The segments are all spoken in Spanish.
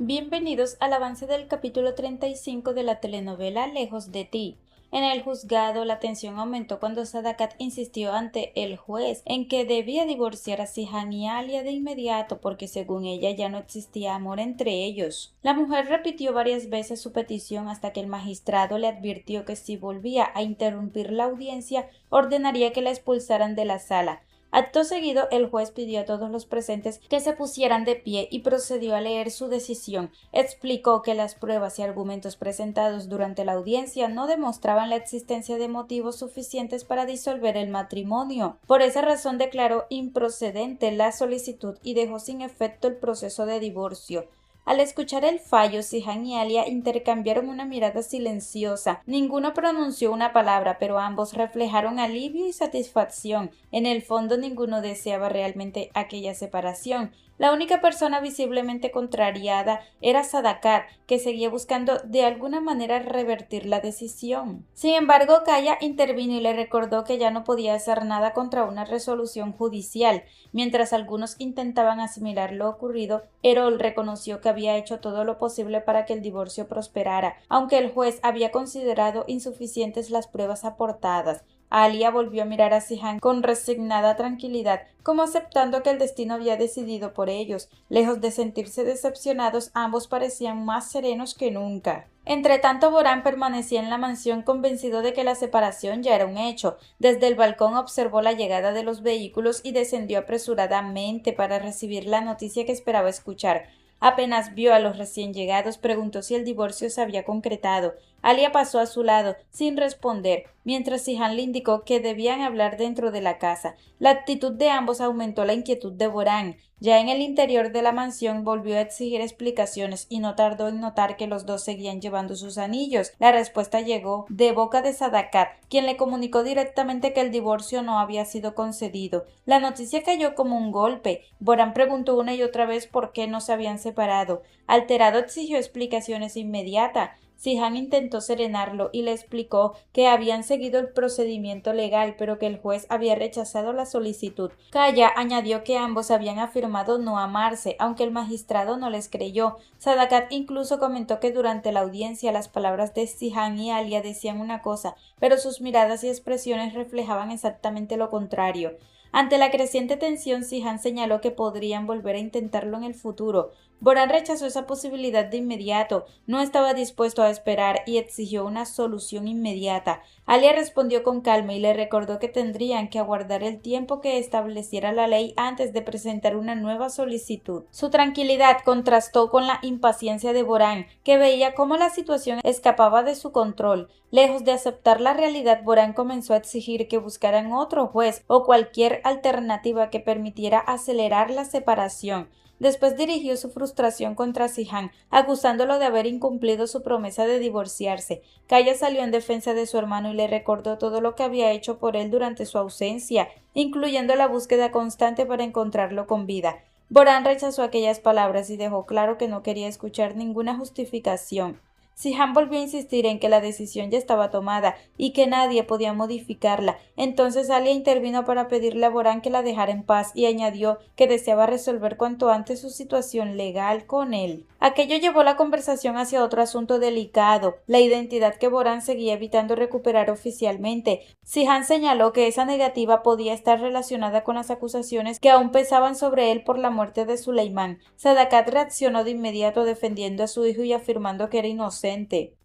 Bienvenidos al avance del capítulo 35 de la telenovela Lejos de ti. En el juzgado, la tensión aumentó cuando Sadakat insistió ante el juez en que debía divorciar a Sihan y Alia de inmediato porque según ella ya no existía amor entre ellos. La mujer repitió varias veces su petición hasta que el magistrado le advirtió que si volvía a interrumpir la audiencia, ordenaría que la expulsaran de la sala. Acto seguido, el juez pidió a todos los presentes que se pusieran de pie y procedió a leer su decisión. Explicó que las pruebas y argumentos presentados durante la audiencia no demostraban la existencia de motivos suficientes para disolver el matrimonio. Por esa razón declaró improcedente la solicitud y dejó sin efecto el proceso de divorcio. Al escuchar el fallo, Sihan y Alia intercambiaron una mirada silenciosa. Ninguno pronunció una palabra, pero ambos reflejaron alivio y satisfacción. En el fondo, ninguno deseaba realmente aquella separación. La única persona visiblemente contrariada era Sadakat, que seguía buscando de alguna manera revertir la decisión. Sin embargo, Kaya intervino y le recordó que ya no podía hacer nada contra una resolución judicial. Mientras algunos intentaban asimilar lo ocurrido, Erol reconoció que había hecho todo lo posible para que el divorcio prosperara, aunque el juez había considerado insuficientes las pruebas aportadas. Alia volvió a mirar a Sihan con resignada tranquilidad, como aceptando que el destino había decidido por ellos. Lejos de sentirse decepcionados, ambos parecían más serenos que nunca. Entretanto, Boran permanecía en la mansión convencido de que la separación ya era un hecho. Desde el balcón observó la llegada de los vehículos y descendió apresuradamente para recibir la noticia que esperaba escuchar. Apenas vio a los recién llegados, preguntó si el divorcio se había concretado. Alia pasó a su lado, sin responder, mientras Sihan le indicó que debían hablar dentro de la casa. La actitud de ambos aumentó la inquietud de Boran. Ya en el interior de la mansión volvió a exigir explicaciones y no tardó en notar que los dos seguían llevando sus anillos. La respuesta llegó de boca de Sadakat, quien le comunicó directamente que el divorcio no había sido concedido. La noticia cayó como un golpe. Boran preguntó una y otra vez por qué no se habían separado. Alterado exigió explicaciones inmediatas. Sihan intentó serenarlo y le explicó que habían seguido el procedimiento legal, pero que el juez había rechazado la solicitud. Kaya añadió que ambos habían afirmado no amarse, aunque el magistrado no les creyó. Sadakat incluso comentó que durante la audiencia las palabras de Sihan y Alia decían una cosa, pero sus miradas y expresiones reflejaban exactamente lo contrario. Ante la creciente tensión, Sihan señaló que podrían volver a intentarlo en el futuro. Boran rechazó esa posibilidad de inmediato, no estaba dispuesto a esperar y exigió una solución inmediata. Alia respondió con calma y le recordó que tendrían que aguardar el tiempo que estableciera la ley antes de presentar una nueva solicitud. Su tranquilidad contrastó con la impaciencia de Boran, que veía cómo la situación escapaba de su control. Lejos de aceptar la realidad, Boran comenzó a exigir que buscaran otro juez o cualquier alternativa que permitiera acelerar la separación. Después dirigió su frustración contra Sihan, acusándolo de haber incumplido su promesa de divorciarse. Kaya salió en defensa de su hermano y le recordó todo lo que había hecho por él durante su ausencia, incluyendo la búsqueda constante para encontrarlo con vida. Boran rechazó aquellas palabras y dejó claro que no quería escuchar ninguna justificación. Sihan volvió a insistir en que la decisión ya estaba tomada y que nadie podía modificarla. Entonces Alia intervino para pedirle a Boran que la dejara en paz y añadió que deseaba resolver cuanto antes su situación legal con él. Aquello llevó la conversación hacia otro asunto delicado, la identidad que Boran seguía evitando recuperar oficialmente. Sihan señaló que esa negativa podía estar relacionada con las acusaciones que aún pesaban sobre él por la muerte de Suleiman. Sadakat reaccionó de inmediato defendiendo a su hijo y afirmando que era inocente.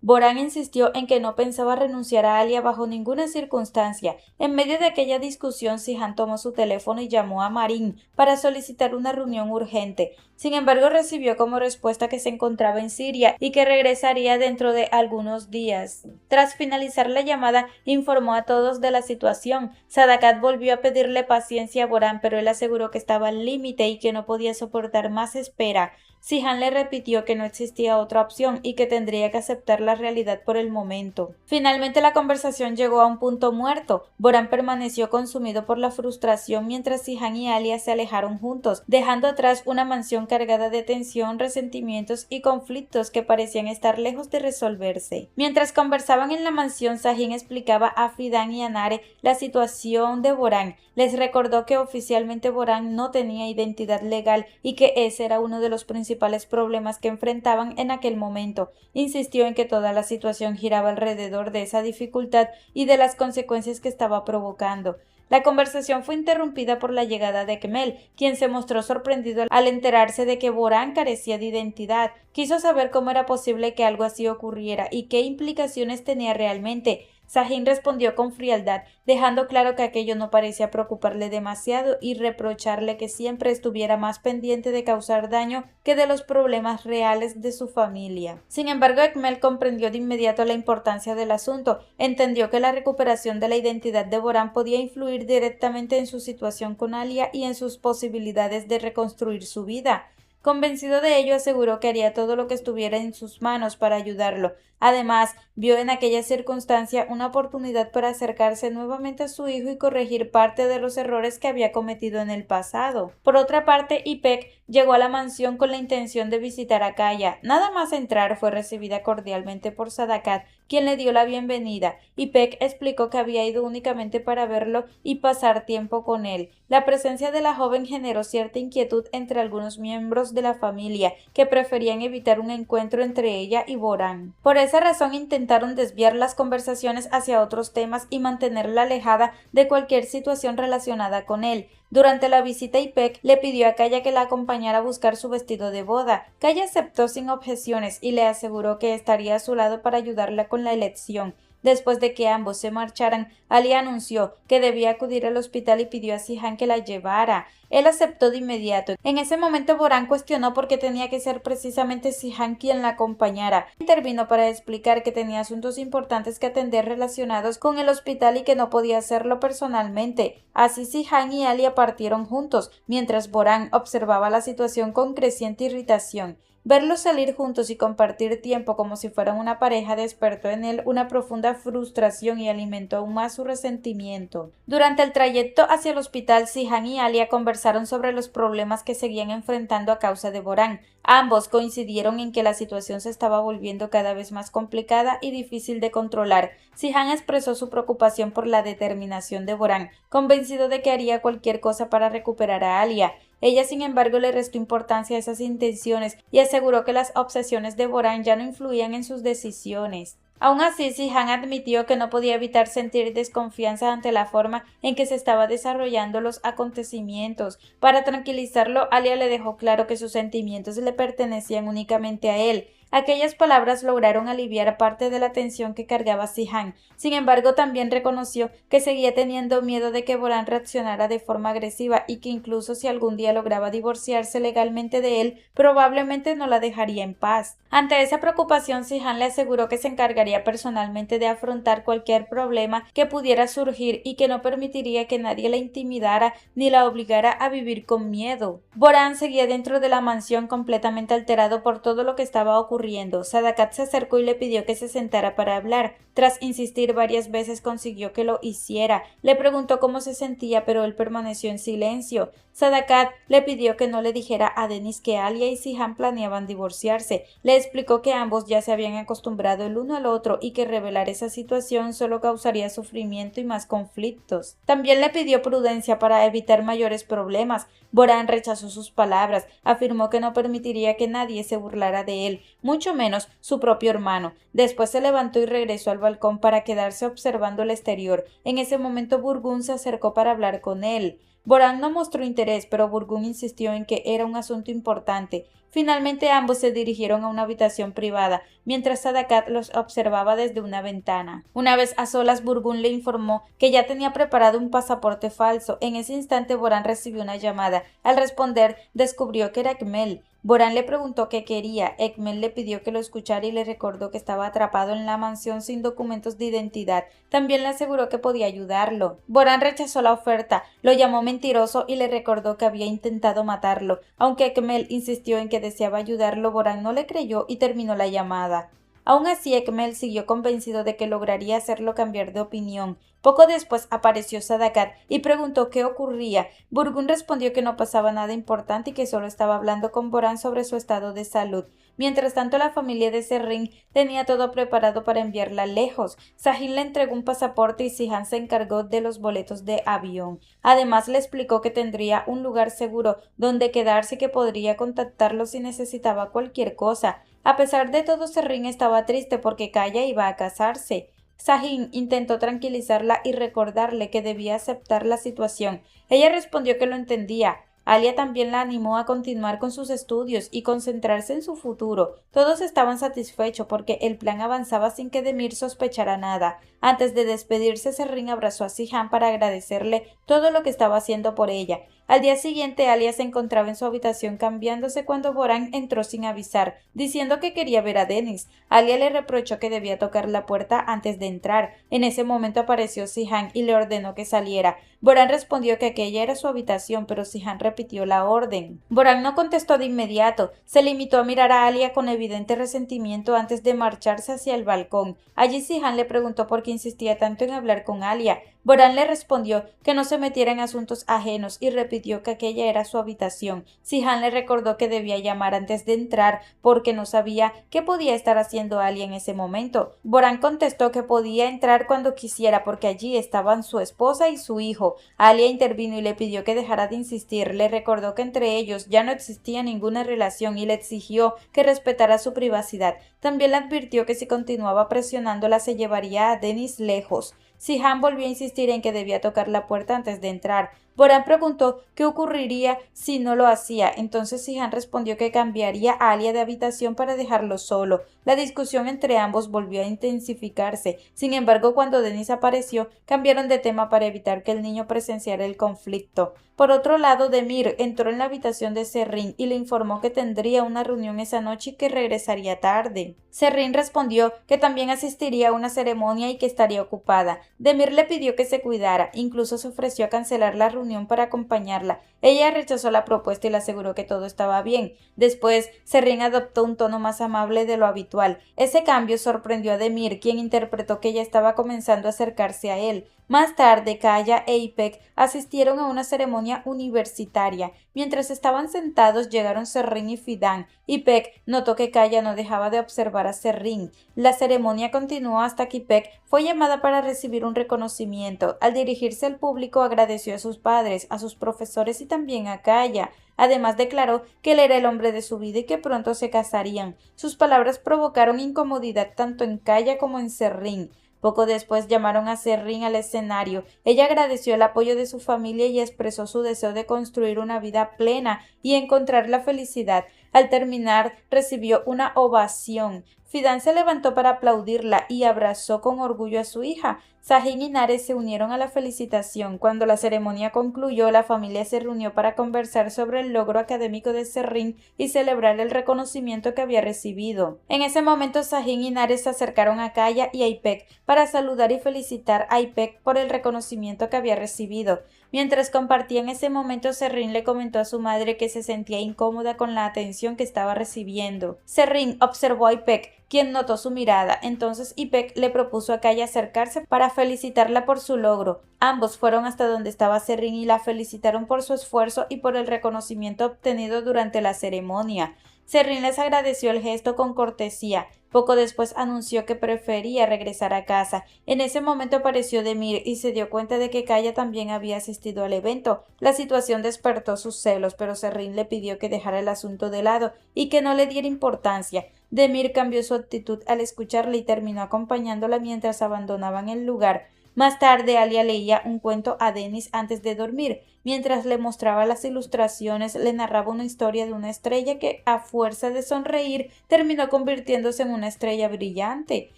Boran insistió en que no pensaba renunciar a Alia bajo ninguna circunstancia. En medio de aquella discusión, Sihan tomó su teléfono y llamó a Marin para solicitar una reunión urgente. Sin embargo, recibió como respuesta que se encontraba en Siria y que regresaría dentro de algunos días. Tras finalizar la llamada, informó a todos de la situación. Sadakat volvió a pedirle paciencia a Boran, pero él aseguró que estaba al límite y que no podía soportar más espera. Sihan le repitió que no existía otra opción y que tendría que aceptar la realidad por el momento. Finalmente la conversación llegó a un punto muerto. Boran permaneció consumido por la frustración mientras Sihan y Alia se alejaron juntos, dejando atrás una mansión cargada de tensión, resentimientos y conflictos que parecían estar lejos de resolverse. Mientras conversaban en la mansión, Sahin explicaba a Fidan y a Nare la situación de Boran. Les recordó que oficialmente Boran no tenía identidad legal y que ese era uno de los principales principales problemas que enfrentaban en aquel momento. Insistió en que toda la situación giraba alrededor de esa dificultad y de las consecuencias que estaba provocando. La conversación fue interrumpida por la llegada de Ekmel, quien se mostró sorprendido al enterarse de que Boran carecía de identidad. Quiso saber cómo era posible que algo así ocurriera y qué implicaciones tenía realmente. Sahin respondió con frialdad, dejando claro que aquello no parecía preocuparle demasiado y reprocharle que siempre estuviera más pendiente de causar daño que de los problemas reales de su familia. Sin embargo, Ekmel comprendió de inmediato la importancia del asunto, entendió que la recuperación de la identidad de Boran podía influir directamente en su situación con Alia y en sus posibilidades de reconstruir su vida. Convencido de ello, aseguró que haría todo lo que estuviera en sus manos para ayudarlo. Además, vio en aquella circunstancia una oportunidad para acercarse nuevamente a su hijo y corregir parte de los errores que había cometido en el pasado. Por otra parte, Ipek llegó a la mansión con la intención de visitar a Kaya. Nada más entrar fue recibida cordialmente por Sadakat, quien le dio la bienvenida. Ipek explicó que había ido únicamente para verlo y pasar tiempo con él. La presencia de la joven generó cierta inquietud entre algunos miembros de la familia, que preferían evitar un encuentro entre ella y Boran. Por esa razón intentaron desviar las conversaciones hacia otros temas y mantenerla alejada de cualquier situación relacionada con él. Durante la visita, Ipek le pidió a Kaya que la acompañara a buscar su vestido de boda. Kaya aceptó sin objeciones y le aseguró que estaría a su lado para ayudarla con la elección. Después de que ambos se marcharan, Ali anunció que debía acudir al hospital y pidió a Sihan que la llevara. Él aceptó de inmediato. En ese momento Boran cuestionó por qué tenía que ser precisamente Sihan quien la acompañara. Intervino para explicar que tenía asuntos importantes que atender relacionados con el hospital y que no podía hacerlo personalmente. Así Sihan y Alia partieron juntos, mientras Boran observaba la situación con creciente irritación. Verlos salir juntos y compartir tiempo como si fueran una pareja despertó en él una profunda frustración y alimentó aún más su resentimiento. Durante el trayecto hacia el hospital, Sihan y Alia conversaron sobre los problemas que seguían enfrentando a causa de Boran. Ambos coincidieron en que la situación se estaba volviendo cada vez más complicada y difícil de controlar. Sihan expresó su preocupación por la determinación de Boran, convencido de que haría cualquier cosa para recuperar a Alia. Ella, sin embargo, le restó importancia a esas intenciones y aseguró que las obsesiones de Boran ya no influían en sus decisiones. Aún así, Sihan admitió que no podía evitar sentir desconfianza ante la forma en que se estaban desarrollando los acontecimientos. Para tranquilizarlo, Alia le dejó claro que sus sentimientos le pertenecían únicamente a él. Aquellas palabras lograron aliviar parte de la tensión que cargaba Sihan. Sin embargo, también reconoció que seguía teniendo miedo de que Boran reaccionara de forma agresiva y que incluso si algún día lograba divorciarse legalmente de él, probablemente no la dejaría en paz. Ante esa preocupación, Sihan le aseguró que se encargaría personalmente de afrontar cualquier problema que pudiera surgir y que no permitiría que nadie la intimidara ni la obligara a vivir con miedo. Boran seguía dentro de la mansión completamente alterado por todo lo que estaba ocurriendo. Sadakat se acercó y le pidió que se sentara para hablar. Tras insistir varias veces consiguió que lo hiciera. Le preguntó cómo se sentía, pero él permaneció en silencio. Sadakat le pidió que no le dijera a Denis que Alia y Sihan planeaban divorciarse. Le explicó que ambos ya se habían acostumbrado el uno al otro y que revelar esa situación solo causaría sufrimiento y más conflictos. También le pidió prudencia para evitar mayores problemas. Boran rechazó sus palabras, afirmó que no permitiría que nadie se burlara de él, mucho menos su propio hermano. Después se levantó y regresó al balcón para quedarse observando el exterior. En ese momento Burgun se acercó para hablar con él. Boran no mostró interés, pero Burgun insistió en que era un asunto importante. Finalmente ambos se dirigieron a una habitación privada, mientras Sadakat los observaba desde una ventana. Una vez a solas, Burgun le informó que ya tenía preparado un pasaporte falso. En ese instante Boran recibió una llamada. Al responder, descubrió que era Ekmel. Boran le preguntó qué quería. Ekmel le pidió que lo escuchara y le recordó que estaba atrapado en la mansión sin documentos de identidad. También le aseguró que podía ayudarlo. Boran rechazó la oferta, lo llamó mentiroso y le recordó que había intentado matarlo. Aunque Ekmel insistió en que deseaba ayudarlo, Boran no le creyó y terminó la llamada. Aún así, Ekmel siguió convencido de que lograría hacerlo cambiar de opinión. Poco después apareció Sadakat y preguntó qué ocurría. Burgun respondió que no pasaba nada importante y que solo estaba hablando con Boran sobre su estado de salud. Mientras tanto, la familia de Serrín tenía todo preparado para enviarla lejos. Sahin le entregó un pasaporte y Sihan se encargó de los boletos de avión. Además, le explicó que tendría un lugar seguro donde quedarse y que podría contactarlo si necesitaba cualquier cosa. A pesar de todo, Serrín estaba triste porque Kaya iba a casarse. Sahin intentó tranquilizarla y recordarle que debía aceptar la situación. Ella respondió que lo entendía. Alia también la animó a continuar con sus estudios y concentrarse en su futuro. Todos estaban satisfechos porque el plan avanzaba sin que Demir sospechara nada. Antes de despedirse, Serrín abrazó a Sihan para agradecerle todo lo que estaba haciendo por ella. Al día siguiente, Alia se encontraba en su habitación cambiándose cuando Boran entró sin avisar, diciendo que quería ver a Dennis. Alia le reprochó que debía tocar la puerta antes de entrar. En ese momento apareció Sihan y le ordenó que saliera. Boran respondió que aquella era su habitación, pero Sihan repitió la orden. Boran no contestó de inmediato. Se limitó a mirar a Alia con evidente resentimiento antes de marcharse hacia el balcón. Allí Sihan le preguntó por qué insistía tanto en hablar con Alia. Boran le respondió que no se metiera en asuntos ajenos y repitió que aquella era su habitación. Sihan le recordó que debía llamar antes de entrar porque no sabía qué podía estar haciendo Alia en ese momento. Boran contestó que podía entrar cuando quisiera porque allí estaban su esposa y su hijo. Alia intervino y le pidió que dejara de insistir. Le recordó que entre ellos ya no existía ninguna relación y le exigió que respetara su privacidad. También le advirtió que si continuaba presionándola se llevaría a Dennis lejos. Sihan volvió a insistir en que debía tocar la puerta antes de entrar. Boran preguntó qué ocurriría si no lo hacía. Entonces Sihan respondió que cambiaría a Alia de habitación para dejarlo solo. La discusión entre ambos volvió a intensificarse. Sin embargo, cuando Dennis apareció, cambiaron de tema para evitar que el niño presenciara el conflicto. Por otro lado, Demir entró en la habitación de Serrín y le informó que tendría una reunión esa noche y que regresaría tarde. Serrín respondió que también asistiría a una ceremonia y que estaría ocupada. Demir le pidió que se cuidara, incluso se ofreció a cancelar la reunión para acompañarla. Ella rechazó la propuesta y le aseguró que todo estaba bien. Después, Serrín adoptó un tono más amable de lo habitual. Ese cambio sorprendió a Demir, quien interpretó que ella estaba comenzando a acercarse a él. Más tarde, Kaya e Ipek asistieron a una ceremonia universitaria. Mientras estaban sentados, llegaron Serrín y Fidan. Ipek notó que Kaya no dejaba de observar a Serrín. La ceremonia continuó hasta que Ipek fue llamada para recibir un reconocimiento. Al dirigirse al público, agradeció a sus padres, a sus profesores y también a Kaya. Además declaró que él era el hombre de su vida y que pronto se casarían. Sus palabras provocaron incomodidad tanto en Kaya como en Serrín. Poco después llamaron a Serrín al escenario. Ella agradeció el apoyo de su familia y expresó su deseo de construir una vida plena y encontrar la felicidad. Al terminar, recibió una ovación. Fidan se levantó para aplaudirla y abrazó con orgullo a su hija. Sahin y Nare se unieron a la felicitación. Cuando la ceremonia concluyó, la familia se reunió para conversar sobre el logro académico de Serrín y celebrar el reconocimiento que había recibido. En ese momento, Sahin y Nare se acercaron a Kaya y a Ipek para saludar y felicitar a Ipek por el reconocimiento que había recibido. Mientras compartían ese momento, Serrín le comentó a su madre que se sentía incómoda con la atención que estaba recibiendo. Serrín observó a Ipek, quien notó su mirada. Entonces Ipek le propuso a Kaya acercarse para felicitarla por su logro. Ambos fueron hasta donde estaba Serrín y la felicitaron por su esfuerzo y por el reconocimiento obtenido durante la ceremonia. Serrín les agradeció el gesto con cortesía. Poco después anunció que prefería regresar a casa. En ese momento apareció Demir y se dio cuenta de que Kaya también había asistido al evento. La situación despertó sus celos, pero Serrín le pidió que dejara el asunto de lado y que no le diera importancia. Demir cambió su actitud al escucharla y terminó acompañándola mientras abandonaban el lugar. Más tarde, Alia leía un cuento a Dennis antes de dormir. Mientras le mostraba las ilustraciones, le narraba una historia de una estrella que, a fuerza de sonreír, terminó convirtiéndose en una estrella brillante.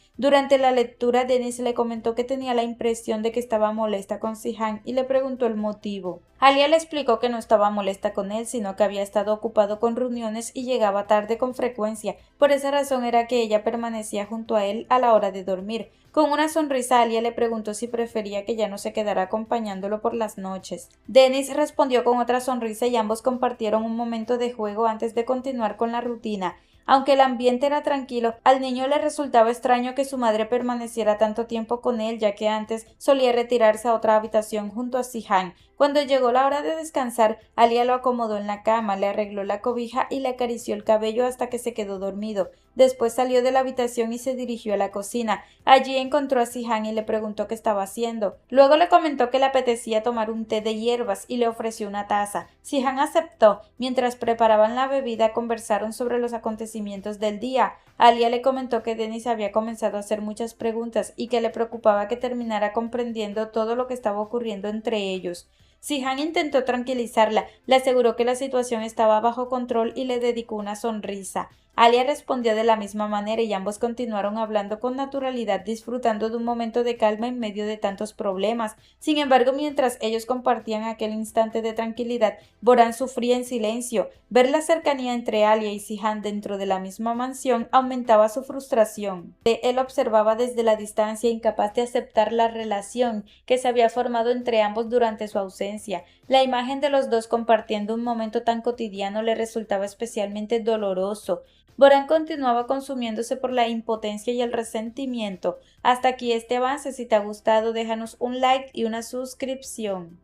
Durante la lectura, Dennis le comentó que tenía la impresión de que estaba molesta con Sihan y le preguntó el motivo. Alia le explicó que no estaba molesta con él, sino que había estado ocupado con reuniones y llegaba tarde con frecuencia. Por esa razón era que ella permanecía junto a él a la hora de dormir. Con una sonrisa, Alia le preguntó si prefería que ya no se quedara acompañándolo por las noches. Dennis respondió con otra sonrisa y ambos compartieron un momento de juego antes de continuar con la rutina. Aunque el ambiente era tranquilo, al niño le resultaba extraño que su madre permaneciera tanto tiempo con él, ya que antes solía retirarse a otra habitación junto a Sihan. Cuando llegó la hora de descansar, Alia lo acomodó en la cama, le arregló la cobija y le acarició el cabello hasta que se quedó dormido. Después salió de la habitación y se dirigió a la cocina. Allí encontró a Sihan y le preguntó qué estaba haciendo. Luego le comentó que le apetecía tomar un té de hierbas y le ofreció una taza. Sihan aceptó. Mientras preparaban la bebida, conversaron sobre los acontecimientos del día. Alia le comentó que Dennis había comenzado a hacer muchas preguntas y que le preocupaba que terminara comprendiendo todo lo que estaba ocurriendo entre ellos. Sihan intentó tranquilizarla, le aseguró que la situación estaba bajo control y le dedicó una sonrisa. Alia respondió de la misma manera y ambos continuaron hablando con naturalidad, disfrutando de un momento de calma en medio de tantos problemas. Sin embargo, mientras ellos compartían aquel instante de tranquilidad, Boran sufría en silencio. Ver la cercanía entre Alia y Sihan dentro de la misma mansión aumentaba su frustración. Él observaba desde la distancia, incapaz de aceptar la relación que se había formado entre ambos durante su ausencia. La imagen de los dos compartiendo un momento tan cotidiano le resultaba especialmente doloroso. Boran continuaba consumiéndose por la impotencia y el resentimiento. Hasta aquí este avance. Si te ha gustado, déjanos un like y una suscripción.